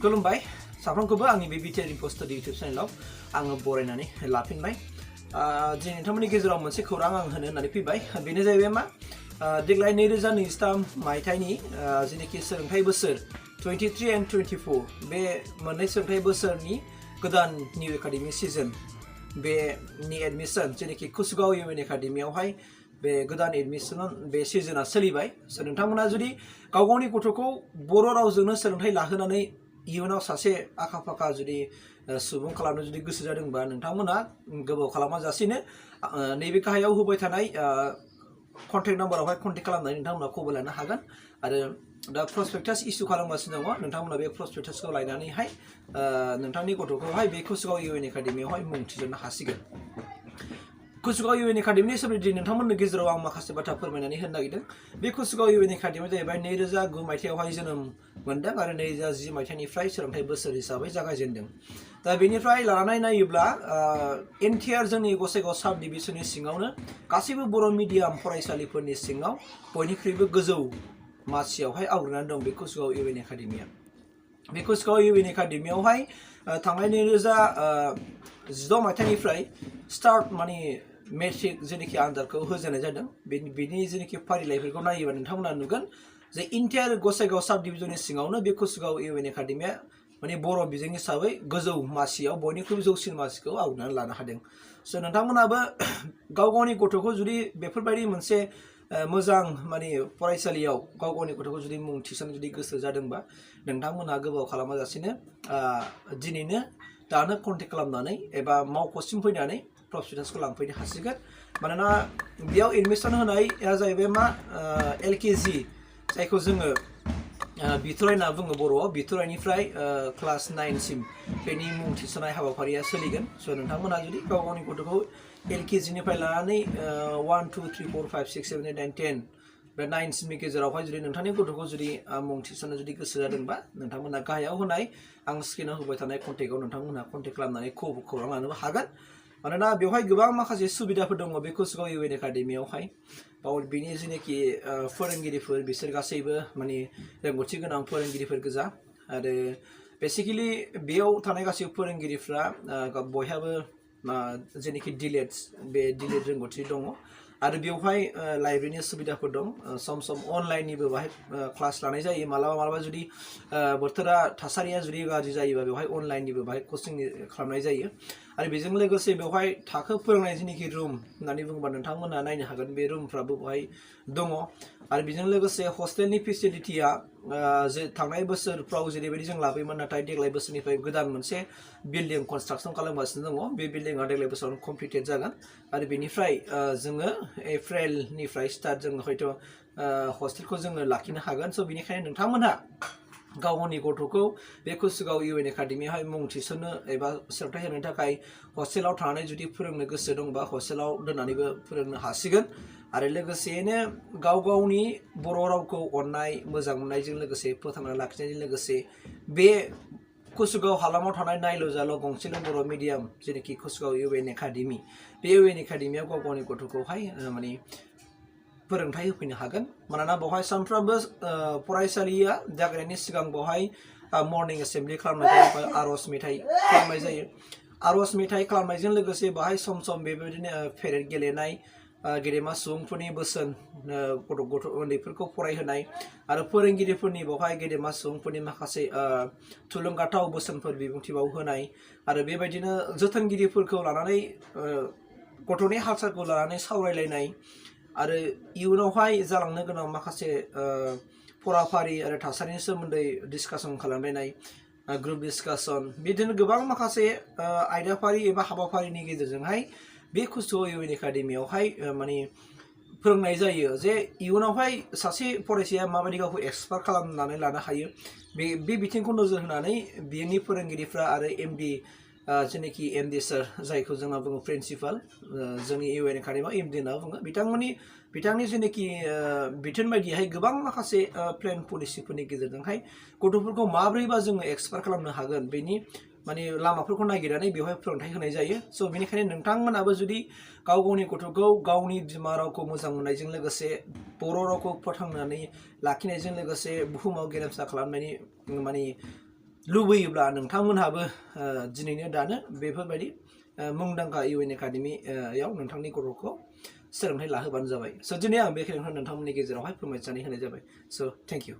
खुलुमबाय साफ्रोमखौबो आंनि बे बिटिआर इनफो स्टाडि इउटिउब चेनेलाव आङो बरायनानै लाफिनबाय दिनै नोंथांमोननि गेजेराव मोनसे खौरां आं होनो होननानै फैबाय बेनो जाहैबाय मा देग्लाय 2023 मायथाइनि जेनाखि सोलोंथाइ बोसोर 23 and 24 बे मोननै सोलोंथाइ बोसोरनि गोदान निउ एकाडेमिक सिजन बेनि एडमिशन जेनाखि कुचगाव इउएन एकाडेमियावहाय बे गोदान एडमिशन बे सिजोना सोलिबाय नोंथांमोना जुदि गाव गावनि गथ'खौ बर' रावजोंनो सोलोंथाइ लाहोनानै इयुनाव सासे आखा फाखा जुदि सुबुं खालामनो जुदि गोसो जादोंबा नोंथांमोना गोबाव खालामाजासेनो नैबे गाहायाव होबाय थानाय कन्टेक्ट नाम्बारावहाय कन्टेक्ट खालामनानै नोंथांमोना खबर लानो हागोन आरो दा प्रसपेक्टास इस्यु खालामगासिनो दङ नोंथांमोना बे प्रसपेक्टासखौ लायनानैहाय नोंथांनि गथ'खौहाय बे कुचगाव इउएन एकाडेमियावहाय मुं थिसननो हासिगोन कुचगाव इउएन एकाडेमिनि सोमोन्दै नोंथांमोननि गेजेराव आं माखासे बाथ्रा फोरमायनानै होनो नागिरदों बे कुचगाव इउएन एकाडेमिया जाहैबाय 2009 मायथाइयावहाय जोनोम मोनदों आरो 2010 मायथाइनिफ्राय सोलोंथाइ बोसोर हिसाबै जागायजेनदों दा बेनिफ्राय लानानै नायोब्ला एनटिआर जोंनि गसाइगाव साब डिभिजननि सिङावनो गासैबो बर' मिडियाम फरायसालिफोरनि सिङाव बयनिख्रुइबो गोजौ मासियावहाय आवग्रिनानै दं बे कुचगाव इउएन एकाडेमिया बे कुचगाव इउएन एकाडेमियावहाय थांनाय 2016 मायथाइनिफ्राय स्टार्ट माने मेट्रिक जेनाखि आनजादखौ होजेननाय जादों बेनि जेनाखि फारिलाइफोरखौ नायोबा नोंथांमोना नुगोन जे इन्टायर गसाइगाव साब डिभिजननि सिङावनो बे कुचगाव इउएन एकाडेमिया माने बर' बिजों हिसाबै गोजौ मासियाव बयनिख्रुइबो जौसिन मासिखौ आवग्रिनानै लानो हादों स' नोंथांमोनाबो गाव गावनि गथ'खौ जुदि बेफोरबायदि मोनसे मोजां माने फरायसालियाव गाव गावनि गथ'खौ जुदि मुं थिसननो जुदि गोसो जादोंबा नोंथांमोनहा गोबाव खालामाजासेनो दिनैनो दानो कन्टेक्ट खालामनानै एबा मावख'सिम फैनानै प्रसपेक्टासखौ लांफैनो हासिगोन मानोना बेयाव एडमिसन होनाया जाहैबाय मा एलकेजि जायखौ जोङो बिथराइ होनना बुङो बर'आव बिथराइनिफ्राय क्लास 9 सिम बेनि मुं थिसननाय हाबाफारिया सोलिगोन स' नोंथांमोना जुदि गाव गावनि गथ'खौ एलकेजिनिफ्राय लानानै 1 2 3 4 5 6 7 8 9 10 बे 9 सिमनि गेजेरावहाय जुदि नोंथांनि गथ'खौ जुदि मुं थिसननो जुदि गोसो जादोंबा नोंथांमोना गाहायाव होनाय आं स्क्रिनाव होबाय थानाय कन्टेक्टआव नोंथांमोनहा कन्टेक्ट खालामनानै खौरां लानोबो हागोन मानोना बेवहाय गोबां माखासे सुबिदाफोर दङ बे कुचगाव इउएन एकाडेमियावहाय बाव बिनि जेनाखि फोरोंगिरिफोर बिसोर गासैबो माने रोंगौथि गोनां फोरोंगिरिफोर गोजा आरो बेसिकेलि बेयाव थानाय गासैबो फोरोंगिरिफ्रा बयहाबो जेनाखि डिलेट्स बे डिलेट रोंगौथि दङ आरो बेवहाय लाइब्रेरिनि सुबिदाफोर दं सम सम अनलाइननिबो बाहाय क्लास लानाय जायो मालाबा जुदि बोथोरा थासारिया जुदि गाज्रि जायोबा बेवहाय अनलाइननिबो बाहाय कचिं खालामनाय जायो आरो बेजों लोगोसे बेवहाय थाखो फोरोंनाय जेनाखि रुम होननानै बुङोबा नोंथांमोना नायनो हागोन बे रुमफ्राबो बेवहाय दङ आरो बेजों लोगोसे हस्टेलनि फेसिलिटिया जे थांनाय बोसोरफ्राव जेरैबायदि जों लाबोयोमोन नाथाय देग्लाय बोसोरनिफ्राय गोदान मोनसे बिल्डिं कनस्ट्राक्सन खालामगासिनो दङ बे बिल्डिंआ देग्लाय बोसोराव कमप्लिटेड जागोन आरो बेनिफ्राय जोङो एप्रिलनिफ्राय स्टार्ट जों हयथ' हस्टेलखौ जोङो लाखिनो हागोन स' बेनिखायनो नोंथांमोनहा गाव गावनि गथ'खौ बे कुचगाव इउएन एकाडेमियावहाय मुं थिसननो एबा सोलोंथाइ होनो थाखाय हस्टेलाव थानानै जुदि फोरोंनो गोसो दंबा हस्टेलाव दोननानैबो फोरोंनो हासिगोन आरो लोगोसेयैनो गाव गावनि बर' रावखौ अननाय मोजां मोननायजों लोगोसे फोथांना लाखिनायजों लोगोसे बे कुचगाव हालामाव थानाय नायल' जाल' गंसेल' बर' मिडियाम जेनाखि कुचगाव इउएन एकाडेमि बे इउएन एकाडेमियाव गाव गावनि गथ'खौहाय माने फोरोंथाइ होफैनो हागोन मानोना बेवहाय सानफ्रोमबो फरायसालिया जागायनायनि सिगां बेवहाय मर्निं एसेम्बलि खालामनाय जायो आर'ज मेथाइ खालामनाय जायो आर'ज मेथाइ खालामनायजों लोगोसे बेवहाय सम सम बेबायदिनो पेरेड गेलेनाय गेदेमा सुबुंफोरनि बोसोन गथ' उन्दैफोरखौ फरायहोनाय आरो फोरोंगिरिफोरनि बेवहाय गेदेमा सुबुंफोरनि माखासे थुलुंगाथाव बोसोनफोर बिबुंथिबाव होनाय आरो बेबायदिनो जोथोनगिरिफोरखौ लानानै गथ'नि हाल सालखौ लानानै सावरायलायनाय आरो इयुनावहाय जालांनो गोनां माखासे फराफारि आरो थासारिनि सोमोन्दै डिसकासन खालामलायनाय ग्रुप डिसकासन बिदिनो गोबां माखासे आयदाफारि एबा हाबाफारिनि गेजेरजोंहाय बे कुचगाव इउएन एकाडेमियावहाय माने फोरोंनाय जायो जे इयुनावहाय सासे फरायसाया माबायदि गावखौ एक्सपार्ट खालामनानै लानो हायो बे बिथिंखौ नोजोर होनानै बेनि फोरोंगिरिफ्रा आरो एमडि जेनाखि एमडि सार जायखौ जोंना बुङो प्रिन्सिपाल जोंनि इउएन एकाडेमियाव एमडि होनना बुङो बिथांनि जेनाखि बिथोन बायदिहाय गोबां माखासे प्लेन पलिसिफोरनि गेजेरजोंहाय गथ'फोरखौ माब्रैबा जोङो एक्सपार्ट खालामनो हागोन बेनि माने लामाफोरखौ नागिरनानै बेवहाय फोरोंथाइ होनाय जायो स' बेनिखायनो नोंथांमोनाबो जुदि गाव गावनि गथ'खौ गावनि बिमा रावखौ मोजां मोननायजों लोगोसे बर' रावखौ फोथांनानै लाखिनायजों लोगोसे बुहुमाव गेरेमसा खालामनायनि माने लुबैयोब्ला नोंथांमोनहाबो दिनैनो दानो बेफोरबायदि मुंदांखा UN एकाडेमि याव नोंथांनि गथ'खौ सोलोंथाइ लाहोबानो जाबाय। स' दिनै आं बेखिनिखौनो नोंथांमोननि गेजेरावहाय फोरमायथिनानै होनाय जाबाय। स' थेंक इउ।